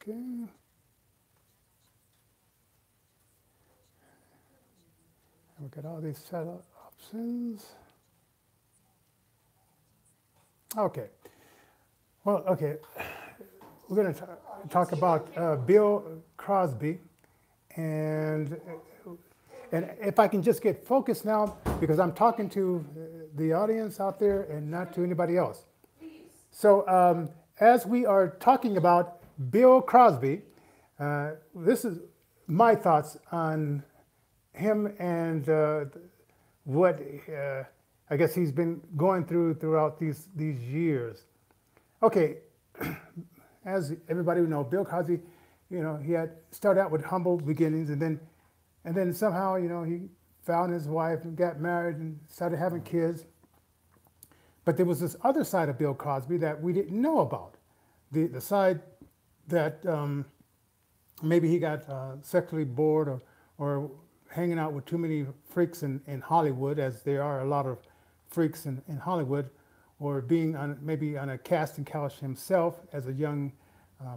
Okay. We got all these set options. Okay. Well, okay. We're going to talk about Bill Cosby, and if I can just get focused now, because I'm talking to the audience out there and not to anybody else. So, as we are talking about Bill Cosby, this is my thoughts on him and what I guess he's been going through throughout these years. Okay, as everybody would know, Bill Cosby, he had started out with humble beginnings, and then somehow, he found his wife and got married and started having kids. But there was this other side of Bill Cosby that we didn't know about, the side that maybe he got sexually bored or hanging out with too many freaks in Hollywood, as there are a lot of freaks in Hollywood, or being maybe on a casting couch himself as a young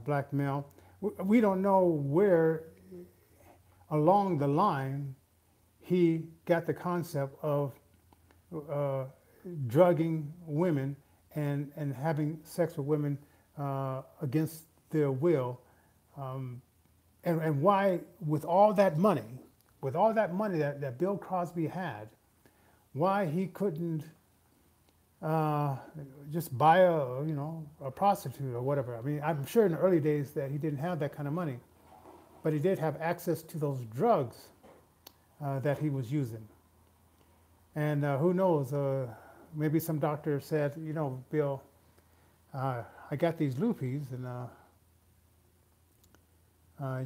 black male. We don't know where along the line he got the concept of drugging women and having sex with women against their will, and why, with all that money that Bill Cosby had, why he couldn't just buy a prostitute or whatever. I mean, I'm sure in the early days that he didn't have that kind of money, but he did have access to those drugs that he was using. And who knows, maybe some doctor said, Bill, I got these loopies, and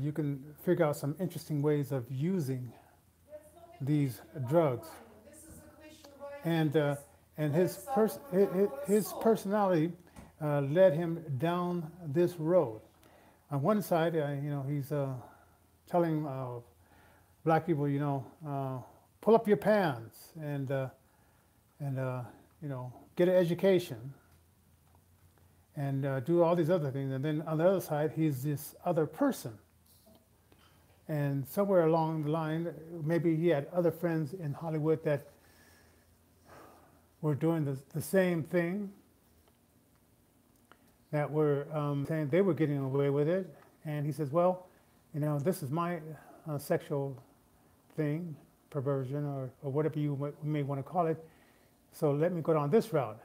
you can figure out some interesting ways of using these drugs. And his personality led him down this road. On one side, he's telling black people, pull up your pants and get an education and do all these other things. And then on the other side, he's this other person. And somewhere along the line, maybe he had other friends in Hollywood that were doing the same thing, that were saying they were getting away with it. And he says, well, this is my sexual thing, perversion, or whatever you may want to call it. So let me go down this route.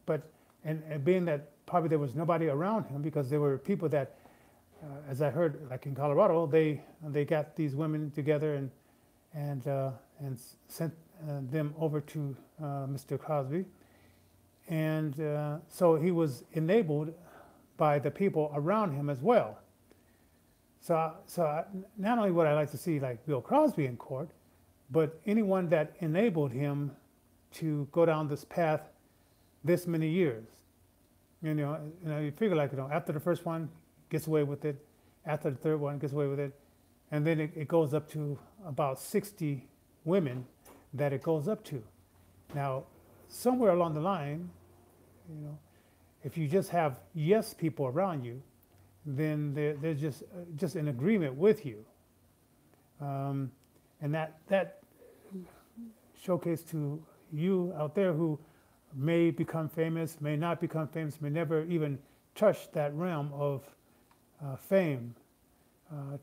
But and being that probably there was nobody around him, because there were people that, as I heard, like in Colorado, they got these women together and sent them over to Mr. Cosby, and so he was enabled by the people around him as well. So not only would I like to see like Bill Cosby in court, but anyone that enabled him to go down this path this many years. You figure like, after the first one gets away with it, after the third one gets away with it, and then it goes up to about 60 women that it goes up to. Now, somewhere along the line, if you just have yes people around you, then they're just in agreement with you, and that showcase to you out there who may become famous, may not become famous, may never even touch that realm of fame,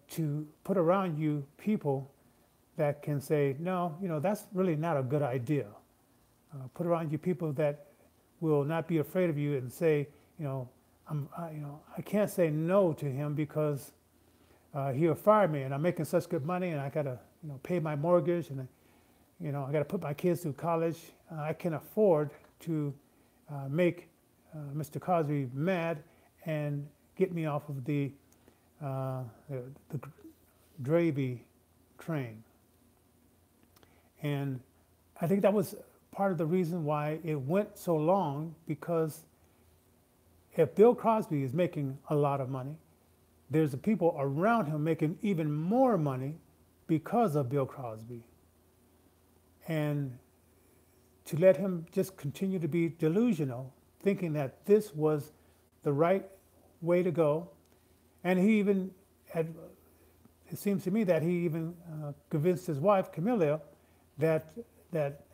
to put around you people that can say, no, that's really not a good idea. Put around you people that will not be afraid of you and say, I can't say no to him because he'll fire me, and I'm making such good money, and I gotta, pay my mortgage, and I gotta put my kids through college. I can afford to make Mr. Cosby mad and get me off of the gravy train. And I think that was part of the reason why it went so long, because if Bill Cosby is making a lot of money, there's the people around him making even more money because of Bill Cosby. And to let him just continue to be delusional, thinking that this was the right way to go, And he even had, it seems to me that he even convinced his wife, Camilla, that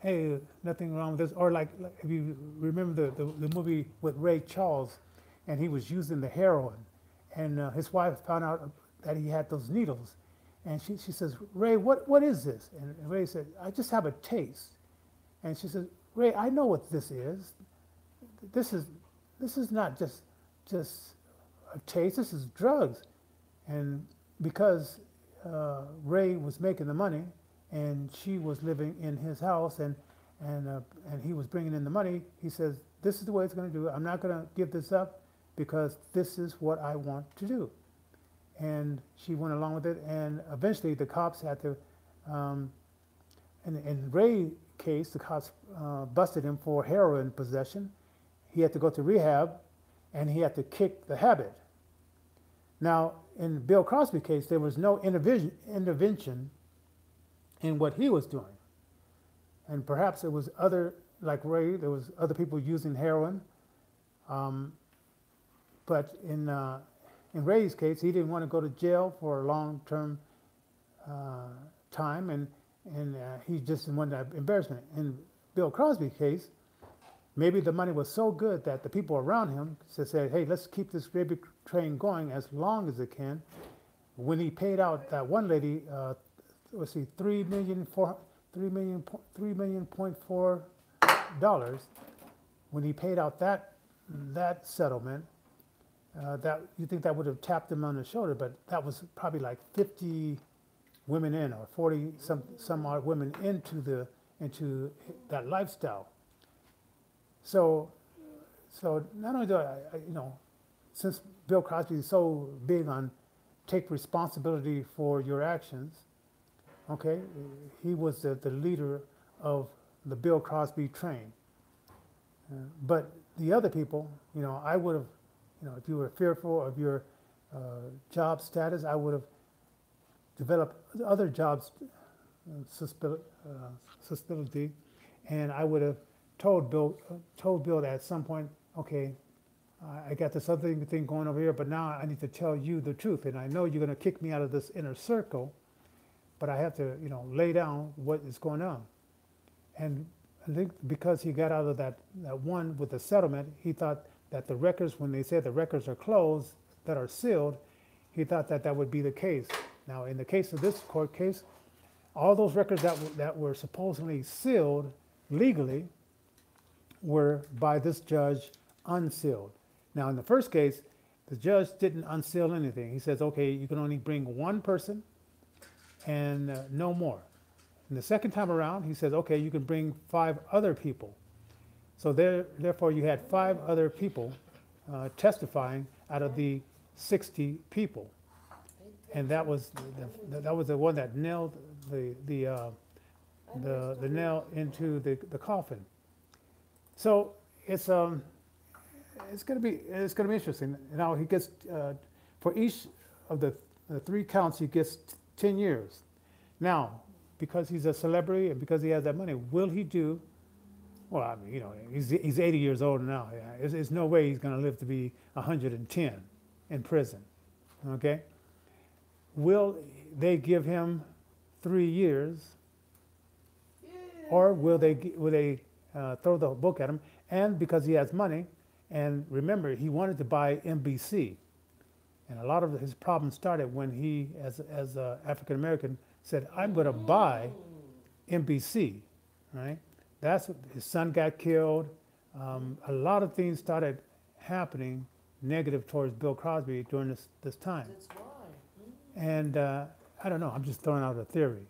hey, nothing wrong with this. Or like if you remember the movie with Ray Charles, and he was using the heroin, and his wife found out that he had those needles, and she says, Ray, what is this? And Ray said, I just have a taste. And she says, Ray, I know what this is. This is not just a taste. This is drugs. And because Ray was making the money, and she was living in his house, and he was bringing in the money, he says, this is the way it's going to do it. I'm not going to give this up because this is what I want to do. And she went along with it, and eventually the cops had to, in Ray's case, the cops busted him for heroin possession. He had to go to rehab, and he had to kick the habit. Now, in the Bill Cosby case, there was no intervention in what he was doing. And perhaps it was other, like Ray, there was other people using heroin. But in Ray's case, he didn't want to go to jail for a long-term time, and he just didn't want that embarrassment. In Bill Cosby's case, maybe the money was so good that the people around him said, hey, let's keep this gravy train going as long as it can. When he paid out that one lady, let's see, $3.4 million, when he paid out that settlement, that you think that would have tapped him on the shoulder, but that was probably like 50 women in, or 40 some odd women into that lifestyle. So not only do I, since Bill Cosby is so big on take responsibility for your actions, okay, he was the leader of the Bill Cosby train. But the other people, I would have, if you were fearful of your job status, I would have developed other jobs susceptibility, and I would have told Bill that at some point, okay, I got this other thing going over here, but now I need to tell you the truth, and I know you're going to kick me out of this inner circle, but I have to, lay down what is going on. And I think because he got out of that one with the settlement, he thought that the records, when they said the records are closed, that are sealed, he thought that would be the case. Now, in the case of this court case, all those records that were supposedly sealed legally were by this judge unsealed. Now, in the first case, the judge didn't unseal anything. He says, okay, you can only bring one person and no more. And the second time around, he says, okay, you can bring 5 other people. So therefore, you had 5 other people testifying out of the 60 people. And that was the one that nailed the nail into the coffin. So it's going to be interesting. Now he gets for each of the 3 counts, he gets 10 years. Now, because he's a celebrity and because he has that money, will he do? Well, I mean, he's 80 years old now. There's no way he's going to live to be 110 in prison. Okay. Will they give him 3 years, or will they throw the book at him? And because he has money, and remember, he wanted to buy NBC, and a lot of his problems started when he, as an African American, said, "I'm going to buy NBC." Right? His son got killed. A lot of things started happening negative towards Bill Cosby during this time. That's why. And I don't know. I'm just throwing out a theory.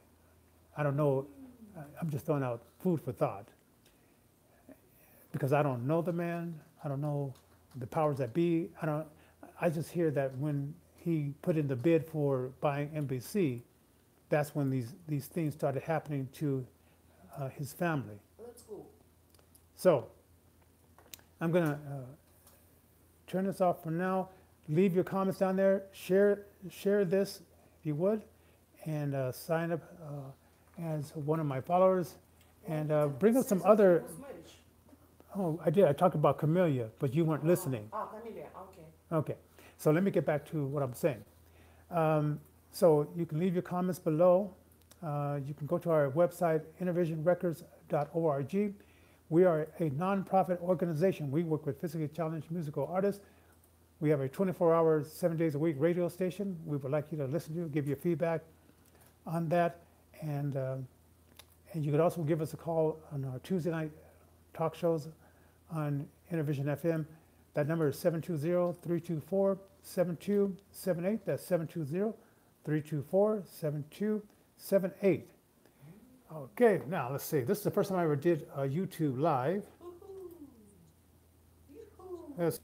I don't know. I'm just throwing out food for thought, because I don't know the man. I don't know the powers that be. I just hear that when he put in the bid for buying NBC, that's when these things started happening to his family. That's cool. So I'm gonna turn this off for now. Leave your comments down there. Share this if you would, and sign up as one of my followers, and bring up some other. Oh, I did. I talked about Camellia, but you weren't listening. Oh, Camellia. Okay. Okay. So let me get back to what I'm saying. So you can leave your comments below. You can go to our website, innovationrecords.org. We are a nonprofit organization. We work with physically challenged musical artists. We have a 24-hour, 7 days a week radio station. We would like you to listen to, give you feedback on that. And you could also give us a call on our Tuesday night talk shows on Innovision FM. That number is 720-324-7278. That's 720-324-7278. Okay, now let's see. This is the first time I ever did a YouTube live. Yes.